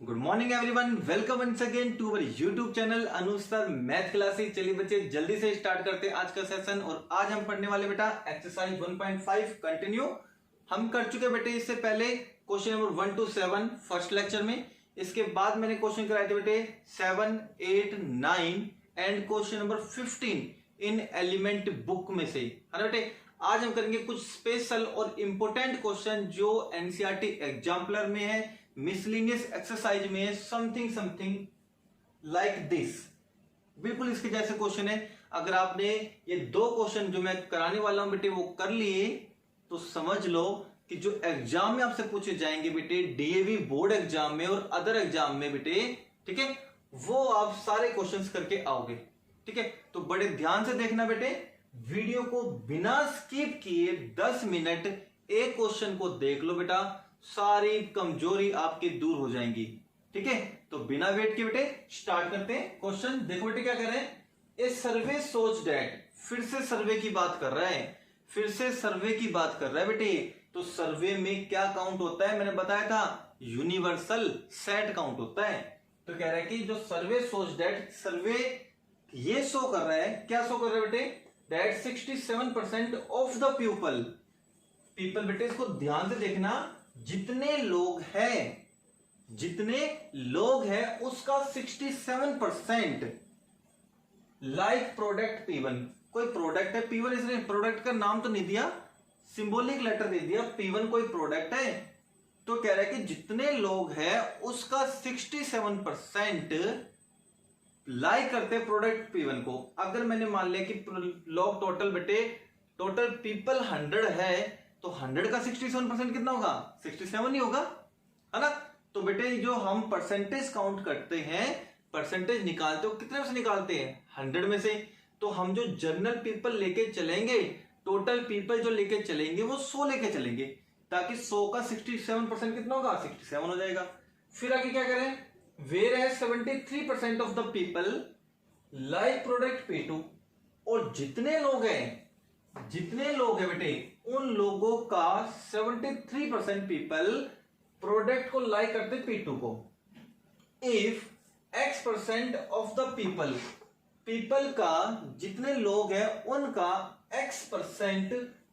Good morning everyone, welcome once again to our YouTube channel Anuj sir math classes. चलिए बच्चे जल्दी से start करते हैं आज का सेशन। और आज हम पढ़ने वाले बेटा एक्सरसाइज 1.5 कंटिन्यू हम कर चुके बेटे इससे पहले question number 1 to 7 first lecture में। इसके बाद मैंने क्वेश्चन कराए थे बेटे 7, 8, 9 and question number 15 in element book में से, है ना बेटे। आज हम करेंगे कुछ स्पेशल और इंपोर्टेंट क्वेश्चन जो एनसीईआरटी एग्जाम्पलर में है, मिसलिनियस एक्सरसाइज में है, समथिंग लाइक दिस। बिल्कुल इसके जैसे क्वेश्चन है। अगर आपने ये दो क्वेश्चन जो मैं कराने वाला हूं बेटे वो कर लिए तो समझ लो कि जो एग्जाम में आपसे पूछे जाएंगे बेटे डीएवी बोर्ड एग्जाम में और अदर एग्जाम में बेटे, ठीक है, वो आप सारे क्वेश्चंस करके आओगे। ठीक है, तो बड़े ध्यान से देखना बेटे, वीडियो को बिना स्किप किए 10 मिनट एक क्वेश्चन को देख लो बेटा, सारी कमजोरी आपकी दूर हो जाएंगी। ठीक है, तो बिना वेट के बेटे स्टार्ट करते हैं क्वेश्चन। देखो बेटे क्या कर रहे हैं, ए सर्वे सोच डैट, फिर से सर्वे की बात कर रहा है, फिर से सर्वे की बात कर रहा है बेटे। तो सर्वे में क्या काउंट होता है, मैंने बताया था यूनिवर्सल सेट काउंट होता है। तो कह रहा है कि जो सर्वे सोच डैट, सर्वे ये शो कर रहा है, क्या शो कर रहा है बेटे, दैट 67% ऑफ द पीपल बेटे, इसको ध्यान से देखना, जितने लोग हैं उसका 67% लाइक प्रोडक्ट P1। कोई प्रोडक्ट है P1, इसने प्रोडक्ट का नाम तो नहीं दिया, सिंबॉलिक लेटर दे दिया, P1 कोई प्रोडक्ट है। तो कह रहा है कि जितने लोग हैं उसका 67% लाइक करते हैं प्रोडक्ट P1 को। अगर मैंने मान लिया कि लोग टोटल बेटे, टोटल पीपल 100 है, तो 100 का 67% कितना होगा, 67 ही होगा, है ना। तो बेटे जो हम परसेंटेज काउंट करते हैं, परसेंटेज निकालते हो, कितने में से निकालते हैं, 100 में से। तो हम जो जनरल पीपल लेके चलेंगे, टोटल पीपल जो लेके चलेंगे वो 100 लेके चलेंगे, ताकि 100 का 67% कितना होगा, 67 हो जाएगा। फिर आगे क्या करें, whereas 73% of the people like product P2। और जितने लोग हैं बेटे, उन लोगों का 73% पीपल प्रोडक्ट को लाइक करते P2 को। If X% of the people का, जितने लोग हैं उनका X%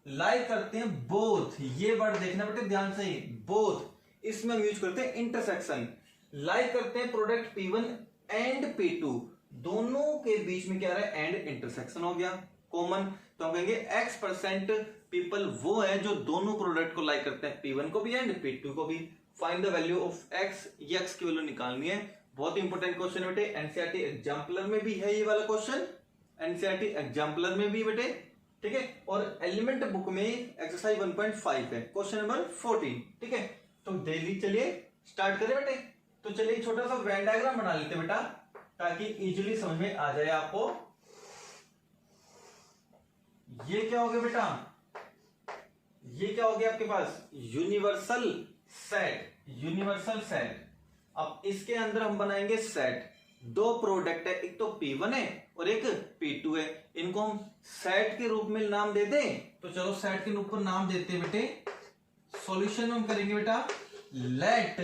लाइक करते हैं बोथ। ये वर्ड देखना बेटे ध्यान से, बोथ इसमें हम यूज करते हैं इंटरसेक्शन। लाइक करते हैं प्रोडक्ट P1 एंड P2, दोनों के बीच में क्या रहा है, एंड इंटरसेक्शन हो गया कॉमन। तो हम कहेंगे X% पीपल वो है जो दोनों प्रोडक्ट को लाइक करते हैं, P1 को भी एंड P2 को भी। Find the value of X, ये X की वैल्यू निकालनी है। बहुत इंपॉर्टेंट क्वेश्चन है बेटे, एनसीईआरटी एग्जाम्पलर में भी है ये वाला क्वेश्चन, एनसीईआरटी एग्जाम्पलर में भी बेटे, ठीक है। और एलिमेंट बुक में एक्सरसाइज 1.5 है, क्वेश्चन नंबर 14। ठीक है, तो डेली चलिए स्टार्ट करें बेटे। तो चलिए छोटा सा वेन डायग्राम बना लेते बेटा, ताकि इजीली समझ में आ जाए आपको। ये क्या हो गया बेटा, ये क्या हो गया आपके पास, यूनिवर्सल सेट। अब इसके अंदर हम बनाएंगे सेट। दो प्रोडक्ट है, एक तो P1 है और एक P2 है, इनको हम सेट के रूप में नाम दे दें। तो चलो सेट के रूप में नाम देते हैं बेटे। सॉल्यूशन हम करेंगे बेटा, let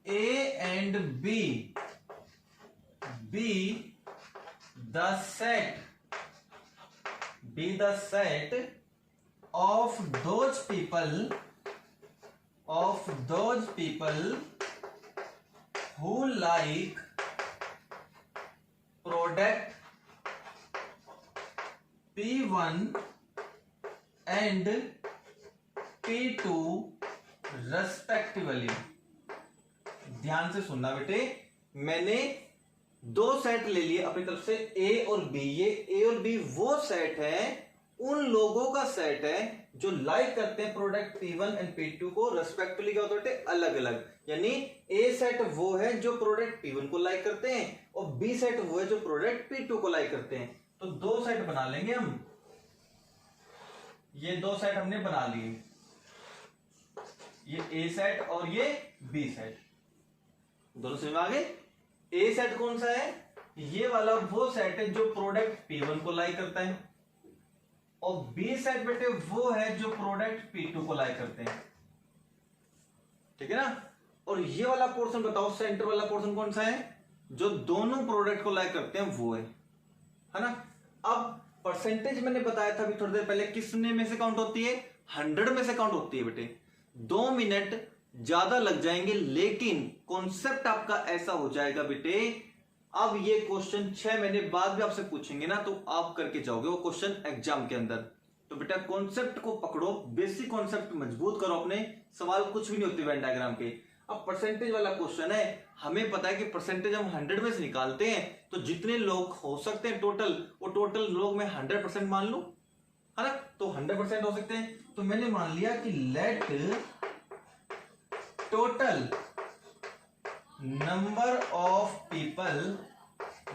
A and B be the set of those people who like product P1 and P2 respectively। ध्यान से सुनना बेटे, मैंने दो सेट ले लिए अपनी तरफ से, A और B। ये A और B वो सेट है, उन लोगों का सेट है जो लाइक करते हैं प्रोडक्ट P1 एंड P2 को रेस्पेक्टिवली। क्या होता है अलग अलग, यानी A सेट वो है जो प्रोडक्ट P1 को लाइक करते हैं और B सेट वो है जो प्रोडक्ट P2 को लाइक करते हैं। तो दो सेट बना लेंगे हम, ये दो सेट हमने बना लिए, ये A सेट और ये B सेट, दोनों समझ में आ गए। A सेट कौन सा है, ये वाला वो सेट है जो प्रोडक्ट P1 को लाइक करता है, और बी सेट बेटे वो है जो प्रोडक्ट P2 को लाइक करते हैं, ठीक है ना। और ये वाला पोर्शन बताओ, सेंटर वाला पोर्शन कौन सा है? जो दोनों प्रोडक्ट को लाइक करते हैं वो है ना। अब परसेंटेज मैंने बताया था अभी थोड़ी देर पहले, किसने में से काउंट होती है? 100 में से काउंट होती है बेटे। 2 मिनट ज्यादा लग जाएंगे, लेकिन कॉन्सेप्ट आपका ऐसा हो जाएगा बेटे। अब ये क्वेश्चन 6 महीने बाद भी आपसे पूछेंगे ना, तो आप करके जाओगे वो क्वेश्चन एग्जाम के अंदर। तो बेटा कॉन्सेप्ट को पकड़ो, बेसिक कॉन्सेप्ट मजबूत करो अपने, सवाल कुछ भी नहीं होते वेन डायग्राम के। अब परसेंटेज वाला क्वेश्चन है, हमें पता है कि परसेंटेज हम 100 में से निकालते हैं, तो जितने लोग हो सकते हैं टोटल, वो टोटल लोग मैं 100% मान लूं, है ना। तो 100% हो सकते हैं, तो मैंने मान लिया कि let total number of people,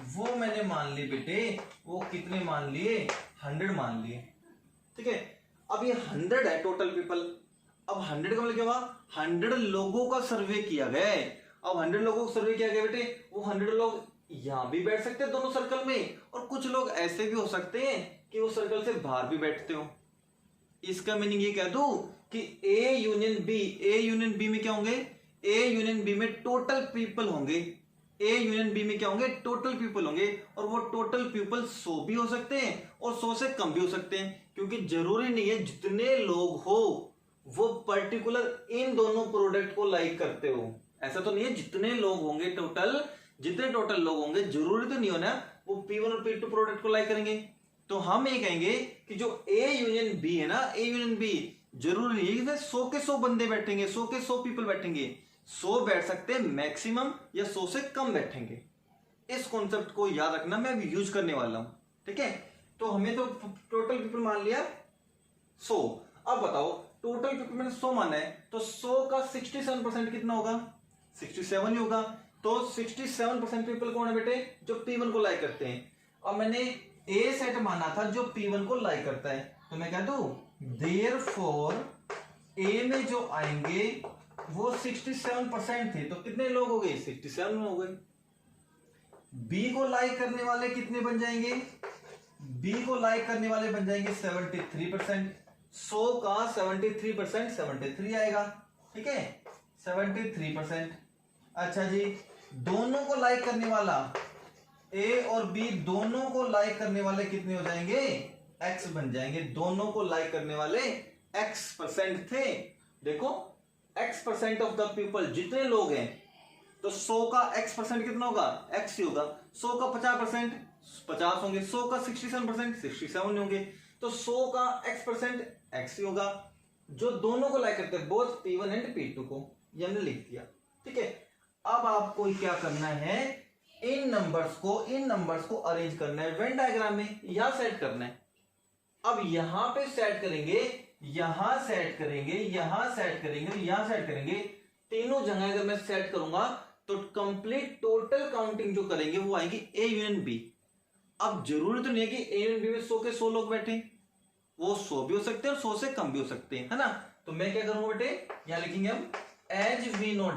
वो मैंने मान ली बेटे, वो कितने मान लिए? 100 मान लिए, ठीक है। अब ये 100 है टोटल पीपल। अब 100 का मतलब क्या हुआ? 100 लोगों का सर्वे किया गया है। अब 100 लोगों का सर्वे किया गया बेटे, वो 100 लोग यहां भी बैठ सकते हैं दोनों सर्कल में, और कुछ लोग ऐसे भी हो सकते हैं कि वो सर्कल से बाहर भी बैठते हो। इसका मीनिंग ये कह दूं कि ए यूनियन बी में क्या होंगे? ए यूनियन बी में टोटल पीपल होंगे। ए यूनियन बी में क्या होंगे? टोटल पीपल होंगे, और वो टोटल पीपल 100 भी हो सकते हैं और 100 से कम भी हो सकते हैं, क्योंकि जरूरी नहीं है जितने लोग हो वो पर्टिकुलर इन दोनों प्रोडक्ट को लाइक करते हो। ऐसा तो नहीं है जितने लोग होंगे टोटल, जितने टोटल लोग होंगे जरूरी तो नहीं होना वो P1 और P2 प्रोडक्ट को लाइक करेंगे। तो हम ये कहेंगे कि जो ए यूनियन बी है ना, ए यूनियन बी जरूरी नहीं है 100 के 100 बंदे बैठेंगे, 100 के 100 पीपल बैठेंगे। 100 बैठ सकते हैं मैक्सिमम, या 100 से कम बैठेंगे। इस कॉन्सेप्ट को याद रखना, मैं अभी यूज करने वाला हूं, ठीक है। तो हमने तो टोटल पीपल मान लिया 100। अब बताओ टोटल पीपल मैंने 100 माना है, तो 100 का 67% कितना होगा? 67 ही होगा। तो 67% पीपल कौन है बेटे? जो P1 को लाइक करते हैं। और मैंने ए सेट माना था जो P1 को लाइक करता है, तो मैं कह दूं देयरफॉर ए में जो आएंगे वो 67% थे, तो कितने लोग हो गए? 67 हो गए। बी को लाइक करने वाले कितने बन जाएंगे? बी को लाइक करने वाले बन जाएंगे 73%। 100 का 73% 73 आएगा, ठीक है, 73%। अच्छा जी, दोनों को लाइक करने वाला ए और बी दोनों को लाइक करने वाले कितने हो जाएंगे? एक्स बन जाएंगे। दोनों को लाइक करने वाले x% थे। देखो x% ऑफ द पीपल, जितने लोग हैं, तो 100 का x% कितना होगा? x ही होगा। 100 का 50% 50 होंगे, 100 का 67% 67 होंगे, तो 100 का x% x ही होगा। जो दोनों को लाइक करते हैं, बोथ P1 एंड P2 को, ये हमने लिख दिया, ठीक है। अब आपको क्या करना है? इन नंबर्स को अरेंज करना है वेन डायग्राम में, यहां सेट करना है। अब यहां पे सेट करेंगे, यहां सेट करेंगे, यहां सेट करेंगे, यहां सेट करेंगे। तीनों जगह अगर मैं सेट करूंगा तो कंप्लीट टोटल काउंटिंग जो करेंगे वो आएगी ए यूनियन बी। अब जरूरी तो नहीं है कि ए यूनियन बी में 100 के 100 लोग बैठे, वो 100 भी हो सकते हैं और 100 से कम भी हो सकते हैं, है ना। तो मैं क्या करूंगा बेटे, यहां लिखेंगे हम एज वी नो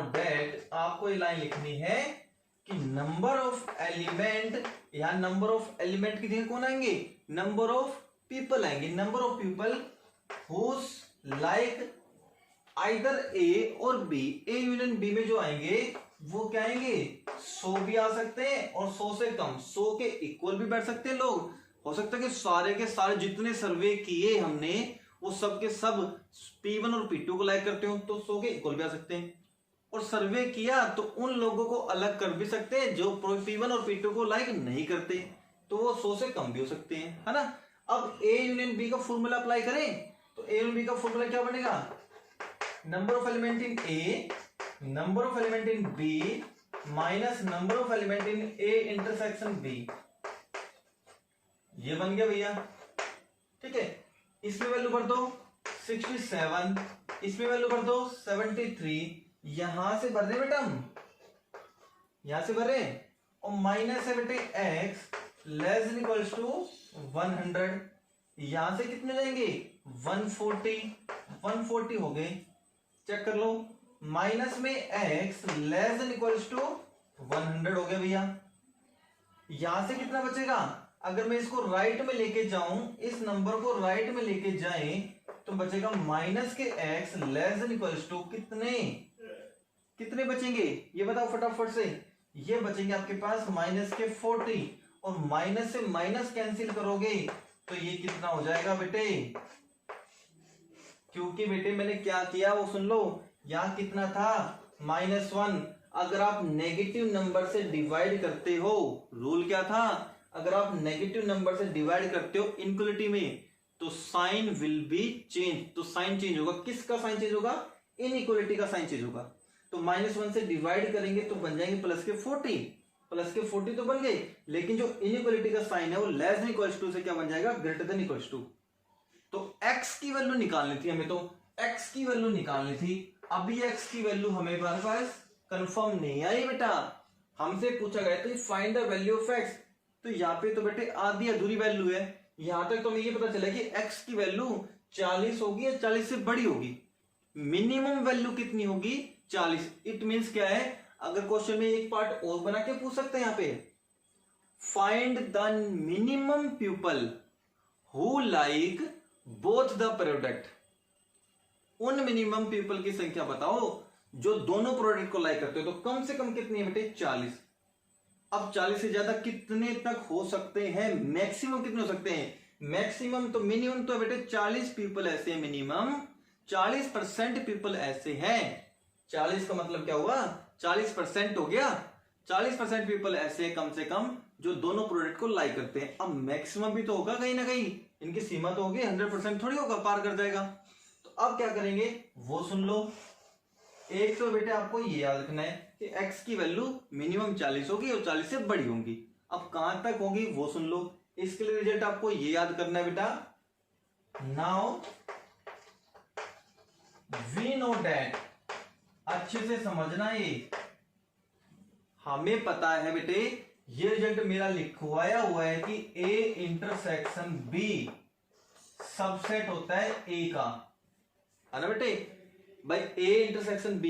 डेट, आपको ये लाइन लिखनी है कि नंबर ऑफ एलिमेंट, या नंबर ऑफ एलिमेंट की जगह कौन आएंगे? नंबर ऑफ पीपल आएंगे। Number of people whose like either A और बी। ए यूनियन बी में जो आएंगे वो क्या आएंगे? 100 भी आ सकते हैं और 100 से कम, 100 के इक्वल भी बैठ सकते हैं लोग। हो सकता है कि सारे के सारे जितने सर्वे किए हमने वो सब के सब P1 और P2 को लाइक करते हो, तो 100 के इक्वल भी आ सकते हैं। और सर्वे किया तो उन लोगों को अलग कर भी सकते हैं जो P1 और P2 को लाइक नहीं करते, तो वो 100 से कम भी हो सकते हैं, है ना। अब ए यूनियन बी का फॉर्मूला अप्लाई करें, तो ए यूनियन बी का फॉर्मूला क्या बनेगा? Number of element in A, number of element in B minus number of element in A intersection B. ये बन गया भैया, ठीक है। इसमें वैल्यू भर दो 67, इसमें वैल्यू भर दो 73, यहां से भर दे बेटा, हम यहां से भरे, और माइनस है बेटे x less than equals to 100, यहां से कितने जाएंगे? 140 हो गए, चेक कर लो। माइनस में x less than equals to 100 हो गया भैया। यहां से कितना बचेगा? अगर मैं इसको राइट में लेके जाऊं, इस नंबर को राइट में लेके जाएं, तो बचेगा माइनस के x less than equals to कितने बचेंगे ये बताओ फटाफट से। ये बचेंगे आपके पास माइनस के 40 और माइनस से माइनस कैंसिल करोगे तो ये कितना हो जाएगा बेटे, क्योंकि बेटे मैंने क्या किया वो सुन लो, यहां कितना था -1। अगर आप नेगेटिव नंबर से डिवाइड करते हो, रूल क्या था, अगर आप नेगेटिव नंबर से डिवाइड करते हो इनइक्वालिटी में तो साइन विल बी चेंज, तो साइन चेंज होगा। किसका साइन चेंज होगा, इनइक्वालिटी का साइन चेंज होगा। तो -1 से डिवाइड करेंगे तो बन जाएंगे प्लस के 40 तो बन गए, लेकिन जो इनइक्वालिटी का साइन है वो लेस देन इक्वल्स टू से क्या बन जाएगा, ग्रेटर देन इक्वल्स टू। तो x की वैल्यू निकालनी थी हमें, तो x की वैल्यू निकालनी थी। अभी x की वैल्यू हमें पास कंफर्म नहीं आई बेटा, हमसे पूछा गया तो find the value of x, तो यहाँ पे तो बेटे आधी अधूरी वैल्यू है। यहां तक तो हमें ये पता चला कि x की वैल्यू 40 होगी या 40 से बड़ी होगी, मिनिमम वैल्यू कितनी होगी 40। इट मींस क्या है, अगर क्वेश्चन में एक पार्ट और बना के पूछ सकते हैं यहाँ पे, find the minimum people who like both the product. उन मिनिमम पीपल की संख्या बताओ जो दोनों प्रोडक्ट को लाइक करते हो, तो कम से कम कितनी है बेटे 40। अब 40 से ज्यादा कितने तक हो सकते हैं, मैक्सिमम कितने हो सकते हैं, मैक्सिमम तो मिनिमम तो बेटे 40 पीपल ऐसे हैं, मिनिमम 40% पीपल ऐसे हैं। 40 का मतलब क्या हुआ, 40% हो गया, 40% पीपल ऐसे कम से कम जो दोनों प्रोडक्ट को लाइक करते हैं। अब मैक्सिमम भी तो होगा कहीं ना कहीं, इनकी सीमा तो होगी, 100% थोड़ी होगा, पार कर जाएगा। तो अब क्या करेंगे वो सुन लो। एक तो बेटे आपको ये याद रखना है कि x की वैल्यू मिनिमम 40 होगी और 40 से बड़ी होंगी। अब कहां तक होगी वो सुन लो, इसके लिए रिजल्ट आपको ये याद करना है बेटा। नाउ वी नो दैट, अच्छे से समझना, ये हमें पता है बेटे, ये रिजल्ट मेरा लिखवाया हुआ है कि A इंटरसेक्शन B सबसेट होता है A का, है ना बेटे। भाई A इंटरसेक्शन B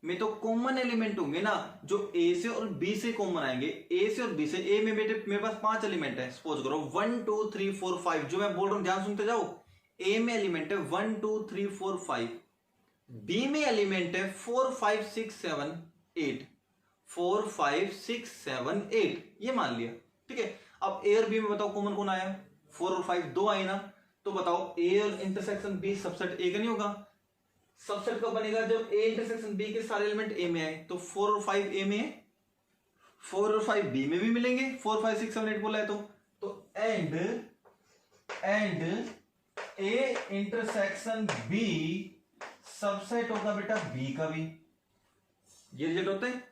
में तो कॉमन एलिमेंट होंगे ना, जो A से और B से कॉमन आएंगे। A से और B से, A में बेटे मेरे पास 5 एलिमेंट है, सपोज करो 1 2 3 4 5, जो मैं बोल रहा हूं ध्यान सुनते जाओ। A में एलिमेंट है 1 2 3 4 5, B में एलिमेंट है 4 5 6 7 8, 4 5 6 7 8, ये मान लिया, ठीक है। अब A और B में बताओ कॉमन कौन आया, 4 और 5 दो आए ना, तो बताओ A और इंटरसेक्शन B सबसेट A का नहीं होगा। सबसेट कब बनेगा, जब A इंटरसेक्शन B के सारे एलिमेंट A में आए, तो 4 और 5 A में है, 4 और 5 B में भी मिलेंगे, 4 5 6 7 8 बोला है तो and A intersection B subset होगा बेटा B का भी, ये रिजल्ट होते हैं।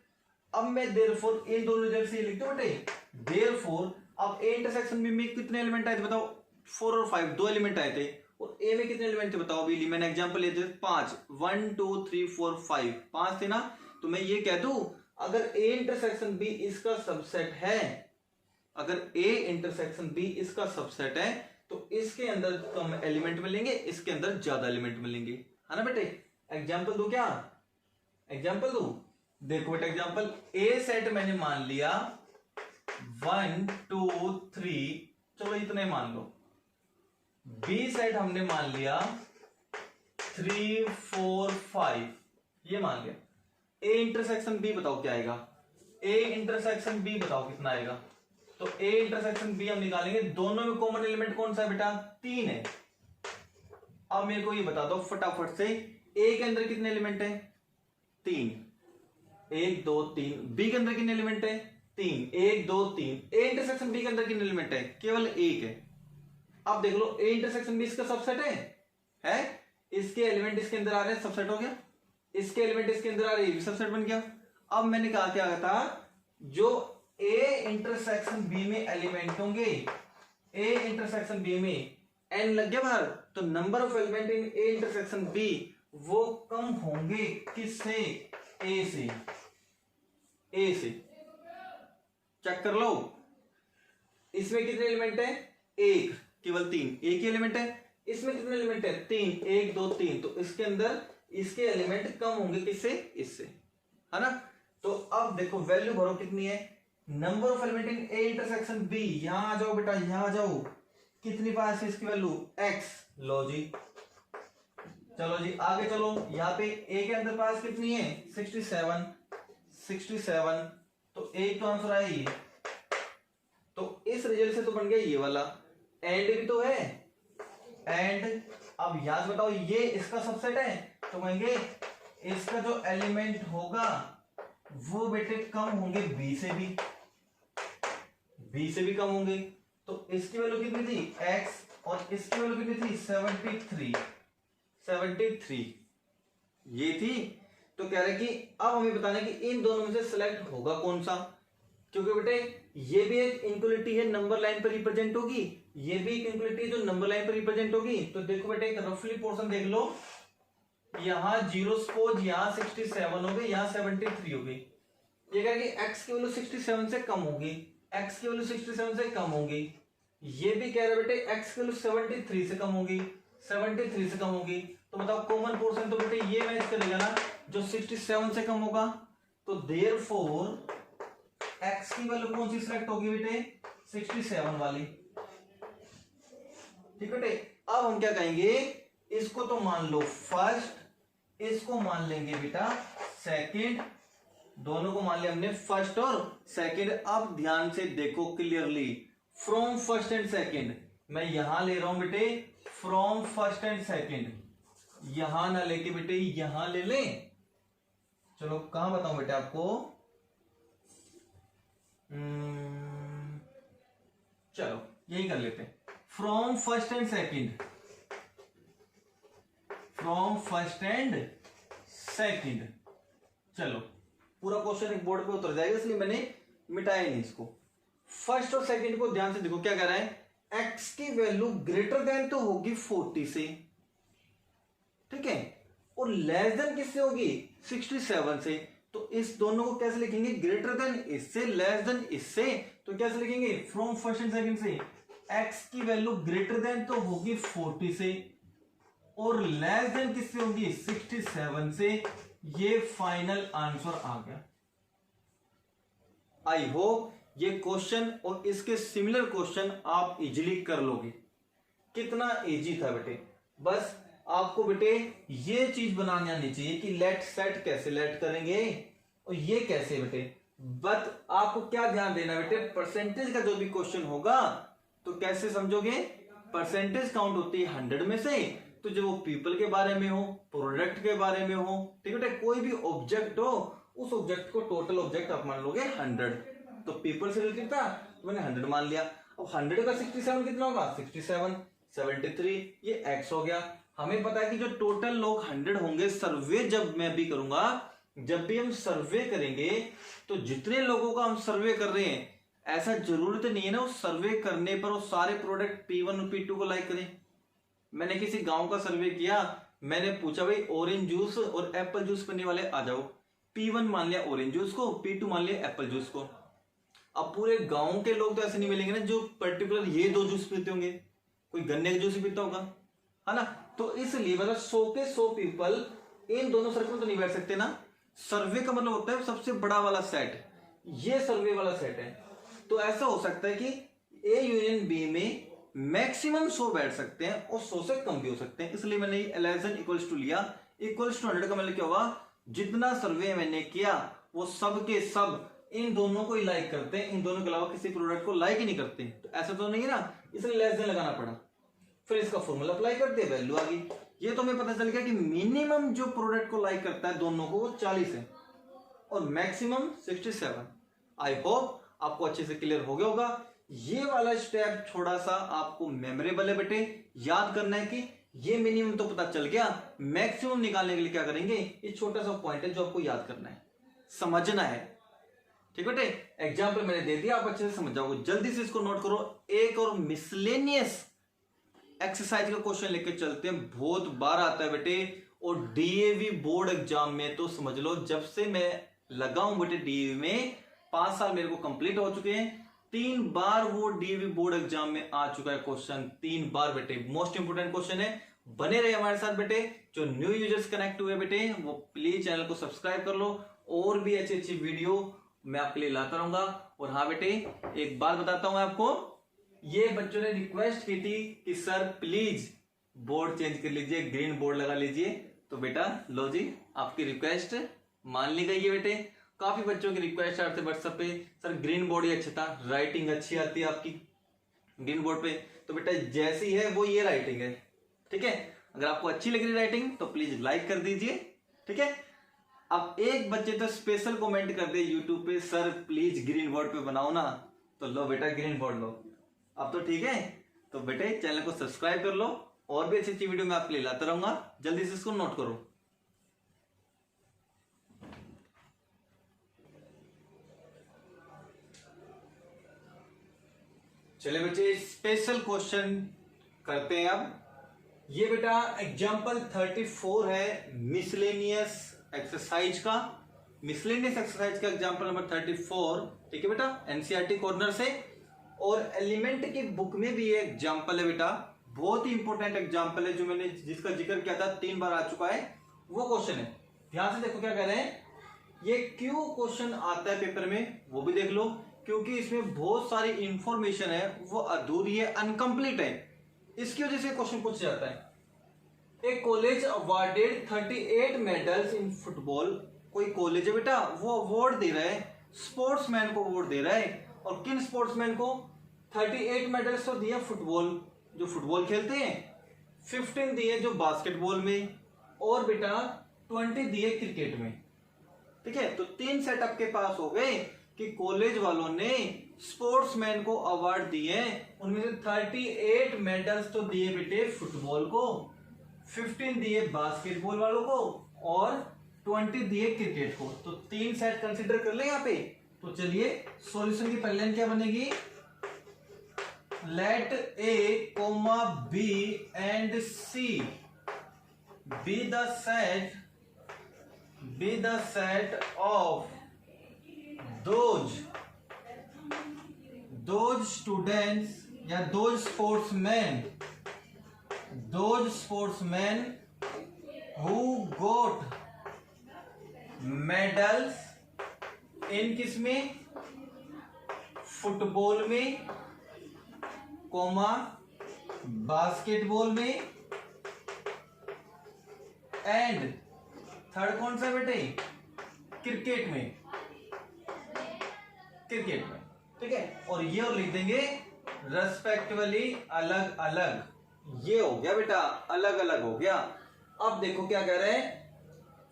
अब मैं देयरफॉर इन दोनों रिजल्ट से लिखते हो बेटे, देयरफॉर अब A इंटरसेक्शन B में कितने एलिमेंट आए थे बताओ, 4 और 5 दो एलिमेंट आए थे, और A में कितने एलिमेंट थे बताओ। अभी मैंने एग्जांपल लिए थे 5, 1 2 3 4 5, 5 थे ना। तो मैं ये कह दूं अगर A इंटरसेक्शन B इसका सबसेट है, अगर A इंटरसेक्शन B इसका सबसेट है तो इसके अंदर कम एलिमेंट मिलेंगे, इसके अंदर ज्यादा एलिमेंट मिलेंगे, है ना बेटे। एग्जांपल दो क्या, एग्जांपल दो, देखो बेटा एग्जांपल A सेट मैंने मान लिया 1 2 3, चलो इतने मान लो। B सेट हमने मान लिया 3 4 5, ये मान लिया। A इंटरसेक्शन B बताओ क्या आएगा, A इंटरसेक्शन B बताओ कितना आएगा। तो A इंटरसेक्शन B हम निकालेंगे, दोनों में कॉमन एलिमेंट कौन सा है बेटा, 3 है। अब मेरे को ये बता दो फटाफट से, A के अंदर कितने एलिमेंट है, 3, 1 2 3। B के अंदर कितने एलिमेंट है, 3, 1 2 3। A इंटरसेक्शन B के अंदर कितने एलिमेंट है, केवल 1 है। अब देख लो A इंटरसेक्शन B इसका सबसेट है, इसके एलिमेंट इसके अंदर आ रहे हैं, सबसेट हो गया। इसके एलिमेंट इसके अंदर आ रहे हैं, सबसेट बन गया। अब मैंने कहा क्या था, जो A इंटरसेक्शन B में एलिमेंट होंगे, A इंटरसेक्शन B में n लग गया बाहर, तो number of element in A intersection B वो कम होंगे किससे, A से। चेक कर लो, इसमें कितने एलिमेंट है, 1, केवल 3, एक ही एलिमेंट है। इसमें कितने एलिमेंट है, 3, 1 2 3, तो इसके अंदर इसके एलिमेंट कम होंगे किससे, इससे, है ना। तो अब देखो वैल्यू भरो कितनी है, number of element in A intersection B, यहां आ जाओ बेटा, यहां आ जाओ, कितनी पास है इसकी वैल्यू, x, लो जी चलो जी आगे चलो, यहाँ पे ए के अंदर पास कितनी है 67, तो ए का आंसर आया ये। तो इस रिजल्ट से तो बन गया ये वाला, एंड भी तो है, एंड अब याद बताओ ये इसका सबसेट है, तो कहेंगे इसका जो एलिमेंट होगा वो बेटे कम होंगे बी से भी, बी से भी कम होंगे। तो इसकी वैल्यू कितनी थी एक्स और इसकी वैल्यू कितनी थी 73 ये थी। तो कह रहे कि अब हमें बताना है कि इन दोनों में से सिलेक्ट होगा कौन सा, क्योंकि बेटे ये भी एक इनक्वलिटी है, नंबर लाइन पर रिप्रेजेंट होगी, ये भी एक इनक्वलिटी है जो नंबर लाइन पर रिप्रेजेंट होगी। तो देखो बेटे एक रफली पोर्शन देख लो, यहां जीरो सपोज यहां 67 हो गई, यहां 73 हो गई। ये कह कि x की वैल्यू 67 से कम होगी, x की वैल्यू 67 से कम होगी। ये भी कह रहे बेटे x की वैल्यू 73 से कम होगी, 73 से कम होगी। तो बताओ कॉमन पोर्शन तो बेटे ये मैच करेगा ना जो 67 से कम होगा। तो देयरफॉर x की वैल्यू कौन सी सिलेक्ट होगी बेटे 67 वाली। ठीक बेटे, अब हम क्या कहेंगे, इसको तो मान लो फर्स्ट, इसको मान लेंगे बेटा सेकंड, दोनों को मान लिया हमने फर्स्ट और सेकंड। अब ध्यान से देखो clearly, from first and second मैं यहां ले रहा हूं बेटे, फ्रॉम फर्स्ट एंड सेकंड, यहां ना लेके बेटे यहां ले लें। चलो कहां बताऊं बेटे आपको, चलो यही कर लेते हैं, from first and second, from first and second. चलो पूरा क्वेश्चन एक बोर्ड पे उतर जाएगा इसलिए मैंने मिटाया नहीं इसको। फर्स्ट और सेकंड को ध्यान से देखो, क्या कह रहा है, x की वैल्यू ग्रेटर देन तो होगी 40 से, ठीक है, और लेस देन किससे होगी 67 से। तो इस दोनों को कैसे लिखेंगे, ग्रेटर देन इससे, लेस देन इससे। तो कैसे लिखेंगे, फ्रॉम फर्स्ट एंड सेकंड से x की वैल्यू ग्रेटर देन तो होगी 40 से और लेस देन किससे होगी 67 से। ये फाइनल आंसर आ गया। आई होप ये क्वेश्चन और इसके सिमिलर क्वेश्चन आप इजीली कर लोगे। कितना इजी था बेटे, बस आपको बेटे ये चीज बनानी आनी चाहिए कि लेट सेट कैसे लेट करेंगे और ये कैसे बेटे। बट आपको क्या ध्यान देना बेटे, परसेंटेज का जो भी क्वेश्चन होगा तो कैसे समझोगे, परसेंटेज काउंट होती है 100 में से, तो जो वो पीपल के बारे में हो, प्रोडक्ट के बारे में हो, ठीक है, कोई भी ऑब्जेक्ट हो, उस ऑब्जेक्ट को टोटल ऑब्जेक्ट आप मान लोगे 100। तो पीपल से रिलेटेड था तो मैंने 100 मान लिया। अब 100 का 67 कितना होगा 67, 73 ये x हो गया। हमें पता है कि जो टोटल लोग 100 होंगे, सर्वे जब मैं भी करूंगा, जब भी हम सर्वे करेंगे तो जितने लोगों का हम सर्वे कर रहे हैं, ऐसा जरूरत नहीं है ना उस सर्वे करने पर वो सारे प्रोडक्ट P1 और P2 को लाइक करें। मैंने किसी गांव का सर्वे किया, मैंने पूछा भाई ऑरेंज जूस और एप्पल जूस पीने वाले आ जाओ, P1 मान लिया ऑरेंज जूस को, P2 मान लिया एप्पल जूस को। अब पूरे गांव के लोग तो ऐसे नहीं मिलेंगे ना जो पर्टिकुलर ये दो जूस पीते होंगे, कोई गन्ने का जूस ही पीता होगा, है ना। तो इसलिए मतलब 100 के 100 पीपल इन दोनों सर्कल में तो नहीं बैठ सकते ना। सर्वे का मतलब होता है सबसे बड़ा वाला सेट, ये सर्वे वाला सेट है। तो ऐसा हो सकता है कि ए यूनियन बी में मैक्सिमम 100 बैठ सकते हैं और 100 से कम भी हो सकते हैं। इसलिए मैंने लेसन इक्वल्स टू लिया, इक्वल्स टू 100 का मतलब क्या होगा, जितना सर्वे मैंने किया वो सब के सब इन दोनों को ही लाइक करते हैं, इन दोनों के अलावा किसी प्रोडक्ट को लाइक ही नहीं करते। तो ऐसा तो नहीं है ना, इसलिए लेस देन लगाना पड़ा। फिर इसका फॉर्मूला अप्लाई करते हैं, वैल्यू आ गई। ये तो हमें पता चल गया कि मिनिमम जो प्रोडक्ट को लाइक करता है दोनों को वो 40 है और मैक्सिमम 67। आई होप आपको अच्छे से क्लियर हो गया होगा। ये वाला स्टेप थोड़ा सा आपको मेमोरेबल है बेटे, याद करना है कि ये मिनिमम तो पता चल गया, मैक्सिमम निकालने के लिए क्या करेंगे, ये छोटा सा पॉइंट है जो आपको याद करना है, समझना है। ठीक बेटे, एग्जाम्पल मैंने दे दिया, आप अच्छे से समझ जाओगे। जल्दी से इसको नोट करो। एक और मिसलेनियस एक्सरसाइज का क्वेश्चन लेके चलते हैं, बहुत बार आता है बेटे, और डीएवी बोर्ड एग्जाम में तो समझ लो जब से मैं लगा हूं बेटे डीएवी में, 5 साल मेरे को कंप्लीट हो चुके हैं, 3 बार वो डीएवी बोर्ड एग्जाम में आ चुका है क्वेश्चन, 3 बार बेटे। मोस्ट इंपोर्टेंट क्वेश्चन है, बने रहे हमारे साथ बेटे। जो न्यू यूजर्स कनेक्ट हुए बेटे वो प्लीज चैनल को सब्सक्राइब कर लो, और भी अच्छी अच्छी वीडियो मैं आपके लिए लाता रहूंगा। और हाँ बेटे, एक बात बताता हूं आपको, ये बच्चों ने रिक्वेस्ट की थी कि सर प्लीज बोर्ड चेंज कर लीजिए, ग्रीन बोर्ड लगा लीजिए। तो बेटा लो जी, आपकी रिक्वेस्ट मान ली गई है बेटे। काफी बच्चों की रिक्वेस्ट आते व्हाट्सएप पे, सर ग्रीन बोर्ड ही अच्छा था, राइटिंग अच्छी आती है आपकी ग्रीन बोर्ड पे। तो बेटा जैसी है वो ये राइटिंग है, ठीक है। अगर आपको अच्छी लग रही राइटिंग तो प्लीज लाइक कर दीजिए, ठीक है। अब एक बच्चे तो स्पेशल कमेंट कर दे यूट्यूब पे, सर प्लीज ग्रीन बोर्ड पे बनाओ ना। तो लो बेटा ग्रीन बोर्ड लो। अब तो ठीक है। तो बेटे चैनल को सब्सक्राइब कर लो, और भी अच्छी अच्छी वीडियो मैं आपके लिए लाता रहूंगा। जल्दी से इसको नोट करो। चलिए बच्चे स्पेशल क्वेश्चन करते हैं अब। ये बेटा एग्जाम्पल 34 है मिसलेनियस एक्सरसाइज का। मिसलेनियस एक्सरसाइज का एग्जाम्पल नंबर 34, ठीक है बेटा, एनसीईआरटी कॉर्नर से। और एलिमेंट की बुक में भी ये एग्जाम्पल है बेटा, बहुत ही इंपॉर्टेंट एग्जाम्पल है, जो मैंने जिसका जिक्र किया था 3 बार आ चुका है, वो क्वेश्चन है। ध्यान से देखो क्या कह रहे हैं। ये क्यों क्वेश्चन आता है पेपर में वो भी देख लो, क्योंकि इसमें बहुत सारी इंफॉर्मेशन है वो अधूरी है, अनकंप्लीट है, इसकी वजह से क्वेश्चन पूछ जाता है। एक college awarded 38 medals in football. कोई कॉलेज है बेटा, वो अवार्ड दे रहा है, स्पोर्ट्समैन को अवार्ड दे रहा है। और किन स्पोर्ट्समैन को? 38 मेडल्स तो दिए फुटबॉल, जो फुटबॉल खेलते हैं, 15 दिए जो बास्केटबॉल में, और बेटा 20 दिए क्रिकेट में, ठीक है। तो 3 सेट आपके पास हो गए कि कॉलेज वालों ने स्पोर्ट्समैन को अवार्ड दिए। उनमें से 38 मेडल्स तो दिए बेटे फुटबॉल को, 15 दिए बास्केटबॉल वालों को, और 20 दिए क्रिकेट को। तो 3 सेट कंसीडर कर ले यहाँ पे। तो चलिए सॉल्यूशन की पहली लाइन क्या बनेगी? Let A comma B and C be the set of those students या those sportsmen who got medals in किसमें? फुटबॉल में, कोमा बास्केटबॉल में, एंड थर्ड कौन सा बेटे? क्रिकेट में, ठीक है। और ये और लिख देंगे रेस्पेक्टिवली अलग अलग। ये हो गया बेटा, अलग अलग हो गया। अब देखो क्या कह रहे हैं।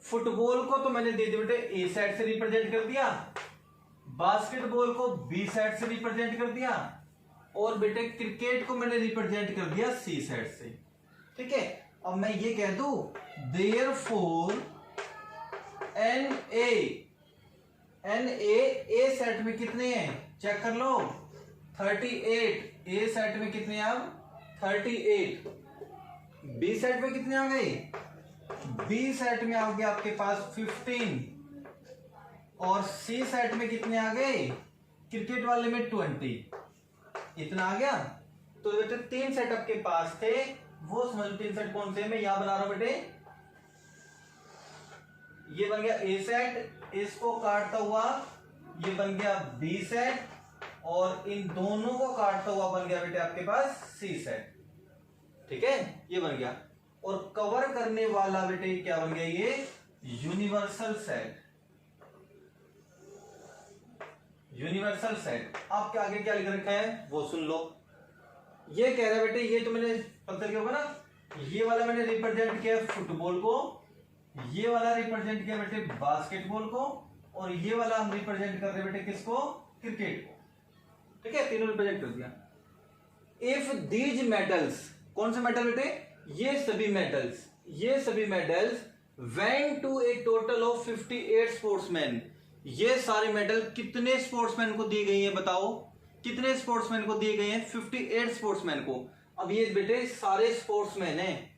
फुटबॉल को तो मैंने दे दिया बेटे ए साइड से रिप्रेजेंट कर दिया, बास्केटबॉल को बी साइड से रिप्रेजेंट कर दिया, और बेटे क्रिकेट को मैंने रिप्रेजेंट कर दिया सी साइड से, ठीक है। अब मैं ये कह दूं देयरफॉर एन ए सेट में कितने हैं? चेक कर लो, 38। ए सेट में कितने? अब 38। बी सेट में कितने आ गए? बी सेट में आ गए आपके पास 15, और सी सेट में कितने आ गए? क्रिकेट वाले में 20। इतना आ गया। तो बेटे 3 सेट आपके पास थे, वो समझ 3 सेट कौन से? मैं यहां बना रहा हूं बेटे। ये बन गया ए सेट, इसको काटता हुआ ये बन गया बी सेट, और इन दोनों को काटता हुआ बन गया बेटे आपके पास सी सेट, ठीक है। ये बन गया। और कवर करने वाला बेटे क्या बन गया? ये यूनिवर्सल सेट। आपके आगे क्या लिख रखा है वो सुन लो। ये कह रहा है बेटे, ये तो मैंने पता क्या होगा ना, ये वाला मैंने रिप्रेजेंट किया फुटबॉल को, ये वाला रिप्रेजेंट किया बेटे बास्केटबॉल को, और ये वाला हम रिप्रेजेंट कर रहे बेटे किसको? क्रिकेट को, ठीक है। तीनों रिप्रेजेंट कर दिया। इफ दीज मेडल्स, कौन से मेडल बेटे? ये सभी medals went to a total of 58 sportsman. ये सारे मेडल कितने स्पोर्ट्समैन को दिए गए हैं? बताओ कितने स्पोर्ट्समैन को दिए गए हैं? 58 स्पोर्ट्समैन को। अब ये बेटे सारे स्पोर्ट्समैन हैं।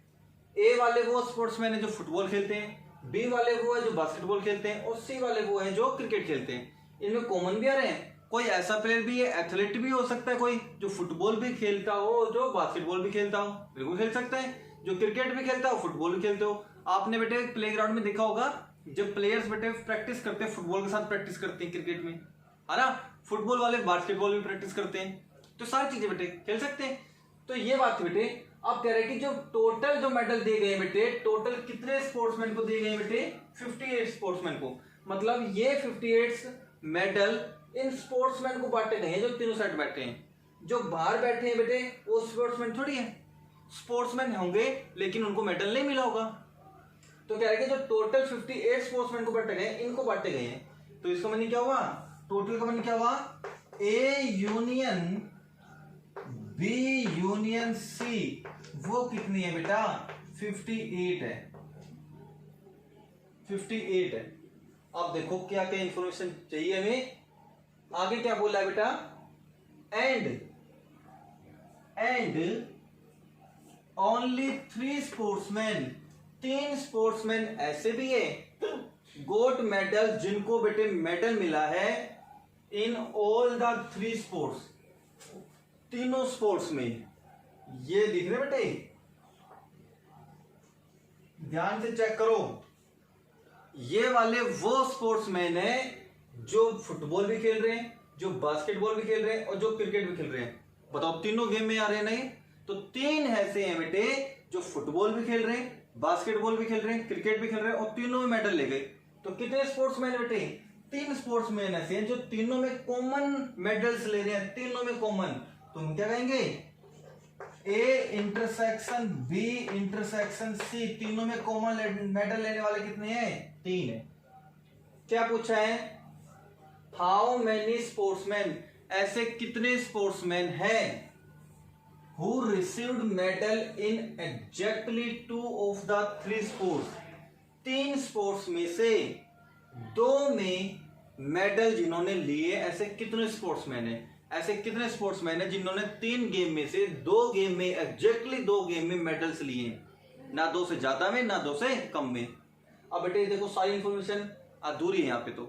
ए वाले वो स्पोर्ट्समैन है जो फुटबॉल खेलते हैं, बी वाले वो है जो बास्केटबॉल खेलते हैं, और सी वाले वो है जो क्रिकेट खेलते हैं। इनमें कॉमन भी आ रहे हैं। कोई ऐसा प्लेयर भी है, एथलीट भी हो सकता है कोई, जो फुटबॉल भी खेलता हो, जो बास्केटबॉल भी खेलता हो, बिल्कुल खेल सकता है। जो क्रिकेट भी खेलता हो, फुटबॉल भी खेलते हो। आपने बेटे प्लेग्राउंड में देखा होगा, जब प्लेयर्स बेटे प्रैक्टिस करते हैं, फुटबॉल के साथ प्रैक्टिस करते हैं क्रिकेट में, है ना। फुटबॉल वाले बास्केटबॉल भी प्रैक्टिस करते हैं। तो सारी चीजें बेटे खेल सकते हैं। तो ये बात थी बेटे। अब कह रहे हैं कि जो टोटल जो मेडल दिए गए बेटे, टोटल कितने स्पोर्ट्समैन को दिए गए बेटे? 58 स्पोर्ट्समैन को। मतलब ये 58 मेडल इन स्पोर्ट्समैन को बांटे गए हैं जो तीनों साइड बैठे हैं। जो बाहर बैठे हैं बेटे वो स्पोर्ट्समैन थोड़ी है, स्पोर्ट्समैन होंगे लेकिन उनको मेडल नहीं मिला होगा। तो क्या है कि जो टोटल 58 स्पोर्ट्समैन को बांटे गए इनको बांटे गए हैं। तो इसका मीनिंग क्या हुआ? टोटल का मीनिंग क्या हुआ? A union B union C वो कितनी है बेटा? 58 है, 58 है। अब देखो क्या क्या इंफॉर्मेशन चाहिए हमें। आगे क्या बोला है बेटा? एंड ओनली 3 स्पोर्ट्समैन, 3 स्पोर्ट्समैन ऐसे भी है गोट मेडल जिनको बेटे मेडल मिला है इन ऑल द 3 स्पोर्ट्स, तीनों स्पोर्ट्स में। ये दिख रहे बेटे, ध्यान से चेक करो। ये वाले वो स्पोर्ट्समैन है जो फुटबॉल भी खेल रहे हैं, जो बास्केटबॉल भी खेल रहे हैं और जो क्रिकेट भी खेल रहे हैं। बताओ तीनों गेम में आ रहे हैं नहीं? तो 3 ऐसे हैं बेटे जो फुटबॉल भी खेल रहे हैं, बास्केटबॉल भी खेल रहे हैं, क्रिकेट भी खेल रहे हैं और तीनों में मेडल ले गए। तो कितने स्पोर्ट्समैन है बेटे? 3 स्पोर्ट्समैन ऐसे हैं जो तीनों में कॉमन मेडल्स ले रहे हैं, तीनों में कॉमन। तो हम क्या कहेंगे? A intersection B intersection C, तीनों में कॉमन मेडल लेने वाले कितने हैं? 3 है। क्या पूछा है? हाउ मेनी स्पोर्ट्समैन, ऐसे कितने स्पोर्ट्समैन हैं who received medal in exactly 2 of the 3 sports, 3 sports में से 2 में मेडल जिन्होंने लिए, ऐसे कितने स्पोर्ट्समैन हैं? ऐसे कितने स्पोर्ट्समैन हैं जिन्होंने 3 गेम में से 2 गेम में, एग्जैक्टली 2 गेम में मेडल्स लिए, ना 2 से ज्यादा में ना 2 से कम में। अब बेटे देखो सारी इंफॉर्मेशन अधूरी है यहाँ पे, तो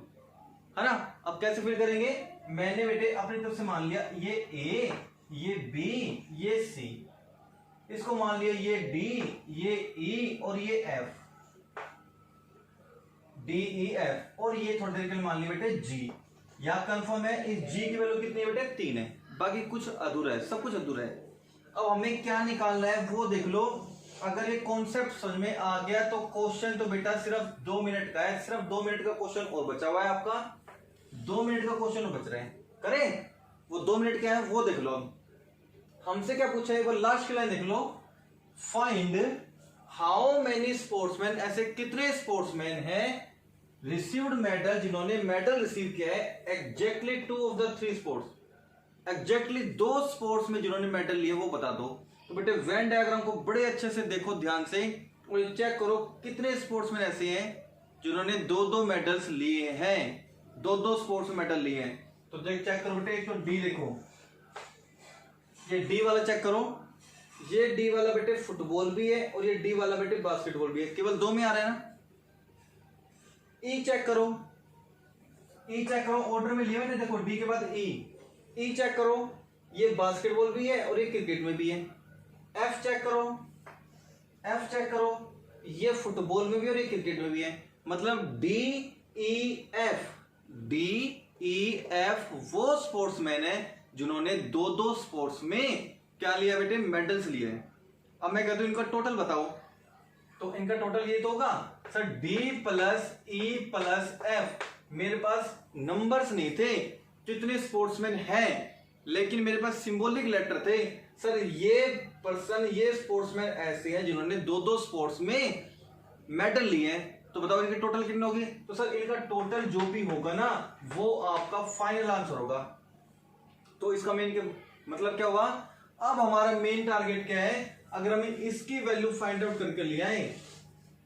है ना। अब कैसे फिल करेंगे? मैंने बेटे अपनी तरफ से मान लिया ये ए, ये बी, ये सी, इसको मान लिया ये डी, ये ई और ये एफ, डी ई एफ, और ये थोड़ी देर के लिए मान लिया बेटे जी। यहां कंफर्म है इस जी की वैल्यू कितनी है बेटे? 3 है। बाकी कुछ अधूरा है, सब कुछ अधूरा है। अब हमें क्या निकालना है वो देख लो। अगर ये कॉन्सेप्ट समझ में आ गया तो क्वेश्चन तो बेटा सिर्फ 2 मिनट का है, सिर्फ 2 मिनट का क्वेश्चन और बचा हुआ है आपका, 2 मिनट का क्वेश्चन और बच रहे हैं। करें वो 2 मिनट क्या है वो देख लो। हमसे क्या पूछा है वो लास्ट की लाइन देख लो। फाइंड हाउ मेनी स्पोर्ट्समैन, ऐसे कितने स्पोर्ट्समैन हैं रिसीव्ड मेडल जिन्होंने मेडल रिसीव किया है exactly 2 of the 3 sports, exactly 2 sports में जिन्होंने मेडल लिए वो बता दो। तो बेटे वेन डायग्राम को बड़े अच्छे से देखो ध्यान से और चेक करो कितने स्पोर्ट्समैन ऐसे हैं जिन्होंने 2-2 मेडल्स लिए हैं, 2-2 स्पोर्ट्स में मेडल लिए हैं। तो देख चेक करो बेटे, एक तो डी देखो, ये डी वाला चेक करो, ये डी वाला बेटे फुटबॉल भी है और ये डी वाला बेटे बास्केटबॉल भी है, केवल 2 में आ रहे हैं ना। ई चेक करो, ई चेक करो, ऑर्डर में लिया मैंने, देखो डी के बाद ई, ई चेक करो, ये बास्केटबॉल भी है और ये क्रिकेट में भी है। एफ चेक करो, एफ चेक करो, ये फुटबॉल में भी और ये क्रिकेट में भी है। मतलब D E F, D E F वो स्पोर्ट्समैन है जिन्होंने 2-2 स्पोर्ट्स में क्या लिया बेटे? मेडल्स लिए हैं। अब मैं कहता हूं इनका टोटल बताओ, तो इनका टोटल ये तो होगा sir D plus E plus F. मेरे पास नंबर्स नहीं थे कितने स्पोर्ट्समैन हैं, लेकिन मेरे पास सिंबॉलिक लेटर थे। सर ये पर्सन, ये स्पोर्ट्समैन ऐसे हैं जिन्होंने 2-2 स्पोर्ट्स में मेडल लिए हैं। तो बताओ इनके टोटल कितने होंगे? तो सर इनका टोटल जो भी होगा ना वो आपका फाइनल आंसर होगा। तो इसका मेन मतलब क्या हुआ? अब हमारा मेन टारगेट क्या है? अगर हमें इसकी वैल्यू फाइंड आउट करके ले आए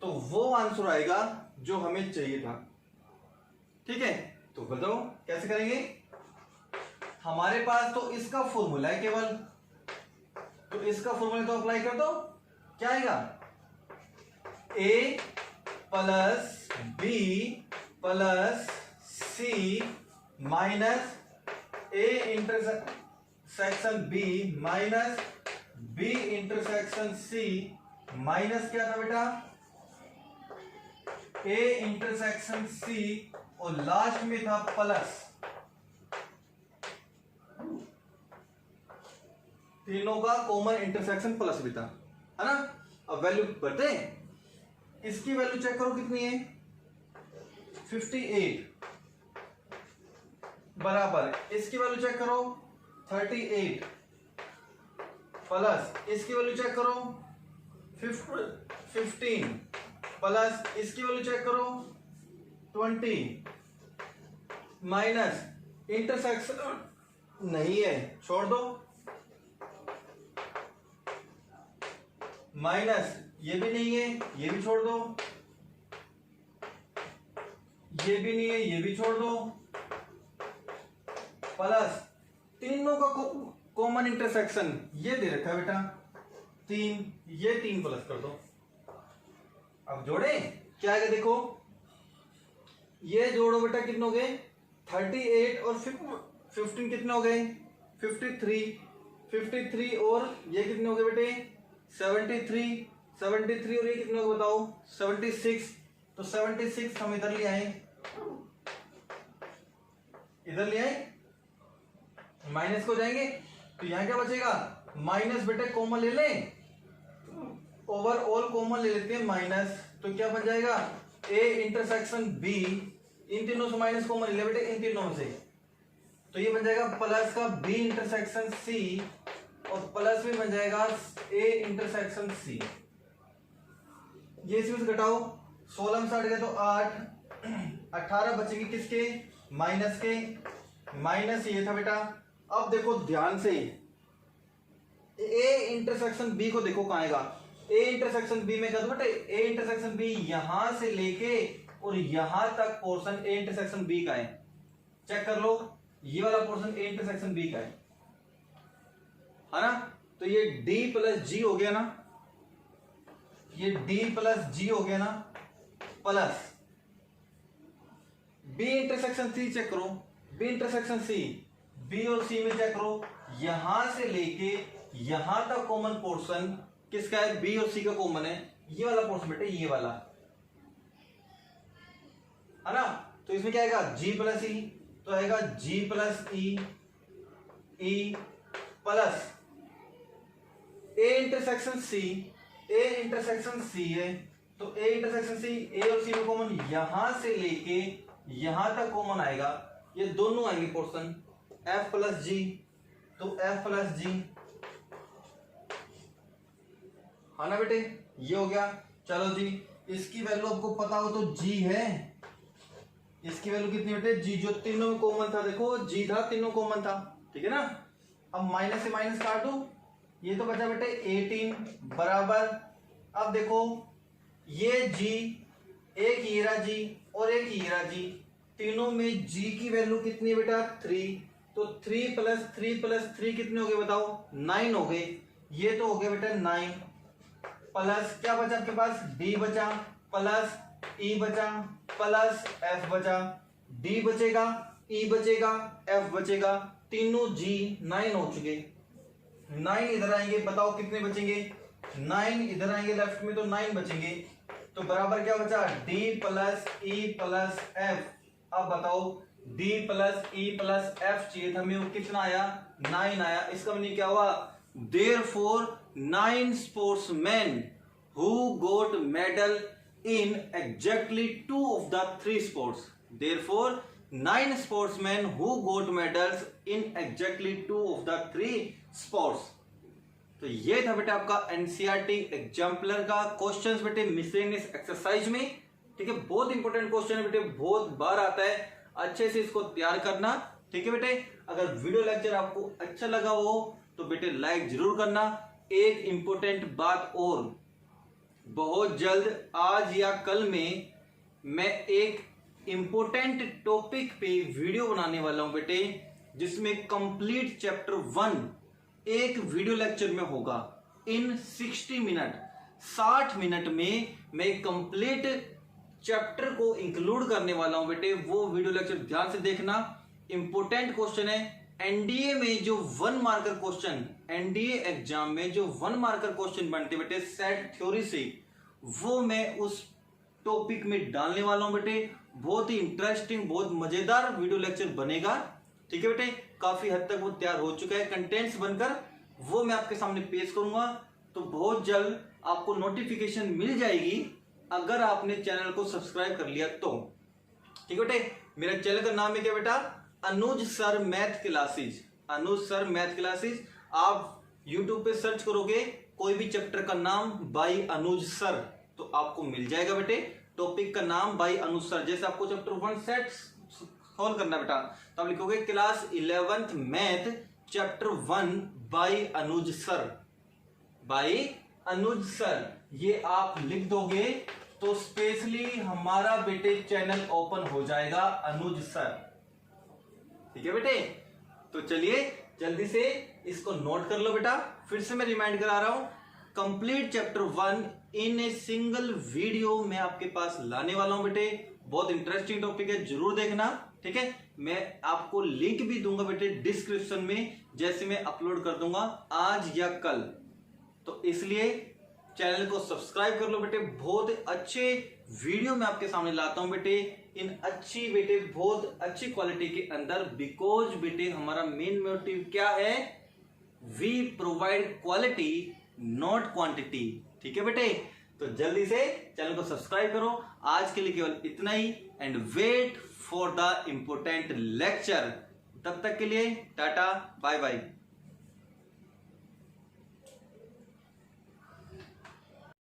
तो वो आंसर आएगा जो हमें चाहिए था। ठीक है, तो बताओ कैसे करेंगे? हमारे पास तो इसका फॉर्मूला है केवल, तो इसका फॉर्मूला तो अप्लाई कर दो। क्या आएगा? A plus B plus C minus A intersection B minus B intersection C minus क्या था बेटा? ए इंटरसेक्शन सी और लास्ट में था प्लस तीनों का कॉमन इंटरसेक्शन प्लस भी था, है ना। अब वैल्यू बढ़ते हैं, इसकी वैल्यू चेक करो कितनी है 58 बराबर इसकी वैल्यू चेक करो 38 प्लस इसकी वैल्यू चेक करो 15 प्लस इसकी वैल्यू चेक करो 20 माइनस इंटरसेक्शन नहीं है छोड़ दो, माइनस ये भी नहीं है ये भी छोड़ दो, ये भी नहीं है ये भी छोड़ दो, प्लस तीनों का कॉमन इंटरसेक्शन ये दे रखा है बेटा 3, ये 3 प्लस कर दो। अब जोड़े क्या आएगा देखो, ये जोड़ो बेटा कितने हो गए 38 और 15 कितने हो गए 53 और ये कितने हो गए बेटे 73 और ये कितने हो गए बताओ 76। तो 76 हम इधर ले आए, इधर ले आए, माइनस को जाएंगे तो यहां क्या बचेगा माइनस, बेटे कॉमन ले लें, ओवरऑल कॉमन ले लेते हैं माइनस, तो क्या बन जाएगा ए इंटरसेक्शन बी, इन तीनों से माइनस कॉमन ले बेटे इन तीनों से, तो ये बन जाएगा प्लस का बी इंटरसेक्शन सी और प्लस में बन जाएगा ए इंटरसेक्शन सी। ये इसी से घटाओ 16 में 60 गए तो 8, 18 बचेंगे किसके माइनस के, माइनस ये था बेटा। अब देखो ध्यान से ए इंटरसेक्शन बी को देखो कहां आएगा, ए इंटरसेक्शन बी में कर बेटे ए इंटरसेक्शन बी यहां से लेके और यहां तक पोर्शन ए इंटरसेक्शन बी का है, चेक कर लो ये वाला पोर्शन ए इंटरसेक्शन बी का है ना। तो ये डी प्लस जी हो गया ना, ये डी प्लस जी हो गया ना, plus B intersection C check करो, बी इंटरसेक्शन सी बी और सी में चेक करो यहां से लेके यहां तक कॉमन पोर्शन किसका है बी और सी का कॉमन है, ये वाला पोर्शन बेटे ये वाला है ना। तो इसमें क्या आएगा जी प्लस ई, तो आएगा G plus E plus A intersection C, A intersection C है तो ए इंटरसेक्शन सी ए और सी में कॉमन यहां से लेके यहां तक कॉमन आएगा, ये दोनों आएंगे पोर्शन एफ प्लस जी, तो एफ प्लस जी है ना बेटे, ये हो गया। चलो जी इसकी वैल्यू आपको पता हो तो जी है, इसकी वैल्यू कितनी बेटे जी, जो तीनों में कॉमन था देखो जी था तीनों कॉमन था, ठीक है ना। अब माइनस से माइनस काट दो, ये तो बचा बेटे 18 बराबर, अब देखो ये जी एक हीरा जी और एक हीरा जी, तीनों में जी की वैल्यू कितनी है बेटा 3, तो 3 प्लस 3 कितने हो गए बताओ 9 हो गए, ये तो हो गया बेटा 9 प्लस क्या बचा आपके पास डी बचा प्लस ई बचा प्लस एफ बचा, डी बचेगा ई बचेगा एफ बचेगा, तीनों जी 9 हो चुके, 9 इधर आएंगे बताओ कितने बचेंगे 9 इधर आएंगे लेफ्ट में तो 9 बचेंगे, तो बराबर क्या बचा d plus E plus F. अब बताओ d plus E plus F चाहिए था हमें, कितना आया 9 आया, इसका मतलब क्या हुआ therefore 9 sportsmen who got medal in exactly 2 of the 3 sports, therefore 9 sportsmen who got medals in exactly 2 of the 3 sports। तो ये था बेटा आपका एनसीईआरटी एग्जाम्पलर का क्वेश्चंस बेटे मिसलेनियस एक्सरसाइज में, ठीक है। बहुत इंपॉर्टेंट क्वेश्चन है बेटे, बहुत बार आता है, अच्छे से इसको तैयार करना, ठीक है बेटे। अगर वीडियो लेक्चर आपको अच्छा लगा हो तो बेटे लाइक जरूर करना। एक इंपॉर्टेंट बात और, बहुत जल्द आज या कल में मैं एक इंपॉर्टेंट टॉपिक पे वीडियो बनाने वाला हूं बेटे, जिसमें कंप्लीट चैप्टर 1 एक वीडियो लेक्चर में होगा इन 60 मिनट, 60 मिनट में मैं कंप्लीट चैप्टर को इंक्लूड करने वाला हूं बेटे, वो वीडियो लेक्चर ध्यान से देखना। इंपॉर्टेंट क्वेश्चन है, एनडीए में जो 1 मार्कर क्वेश्चन, एनडीए एग्जाम में जो 1 मार्कर क्वेश्चन बनते बेटे सेट थ्योरी से, वो मैं उस टॉपिक में डालने वाला हूं बेटे। बहुत ही इंटरेस्टिंग बहुत मजेदार वीडियो लेक्चर बनेगा, ठीक है बेटे। काफी हद तक वो तैयार हो चुका है, कंटेंट्स बनकर वो मैं आपके सामने पेश करूंगा। तो बहुत जल्द आपको नोटिफिकेशन मिल जाएगी अगर आपने चैनल को सब्सक्राइब कर लिया तो। ठीक है बेटे, मेरा चैनल का नाम है क्या बेटा? अनुज सर मैथ क्लासेज। अनुज सर मैथ क्लासेज। आप यूट्यूब पे सर्च करोगे कोई भी चैप्टर का नाम बाय अनुज सर तो आपको मिल जाएगा बेटे। टॉपिक का नाम बाय अनुज सर, जैसे आपको चैप्टर 1 सेट सॉल्व करना बेटा तो आप लिखोगे class 11th math chapter 1 by Anuj sir. By Anuj sir ये आप लिख दोगे तो स्पेशली हमारा बेटे चैनल ओपन हो जाएगा अनुज सर। ठीक है बेटे, तो चलिए जल्दी से इसको नोट कर लो बेटा। फिर से मैं रिमाइंड करा रहा हूं, complete chapter 1 in a single video मैं आपके पास लाने वाला हूं बेटे। बहुत इंटरेस्टिंग टॉपिक है, जरूर देखना। ठीक है, मैं आपको लिंक भी दूंगा बेटे डिस्क्रिप्शन में, जैसे मैं अपलोड कर दूंगा आज या कल। तो इसलिए चैनल को सब्सक्राइब कर लो बेटे। बहुत अच्छे वीडियो मैं आपके सामने लाता हूं बेटे, इन अच्छी बेटे बहुत अच्छी क्वालिटी के अंदर। बिकॉज बेटे हमारा मेन मोटिव क्या है? We provide quality not quantity. ठीक है बेटे, तो जल्दी से चैनल को सब्सक्राइब करो। आज के लिए केवल इतना ही, and wait for the important lecture. तब तक के लिए टाटा बाय बाय।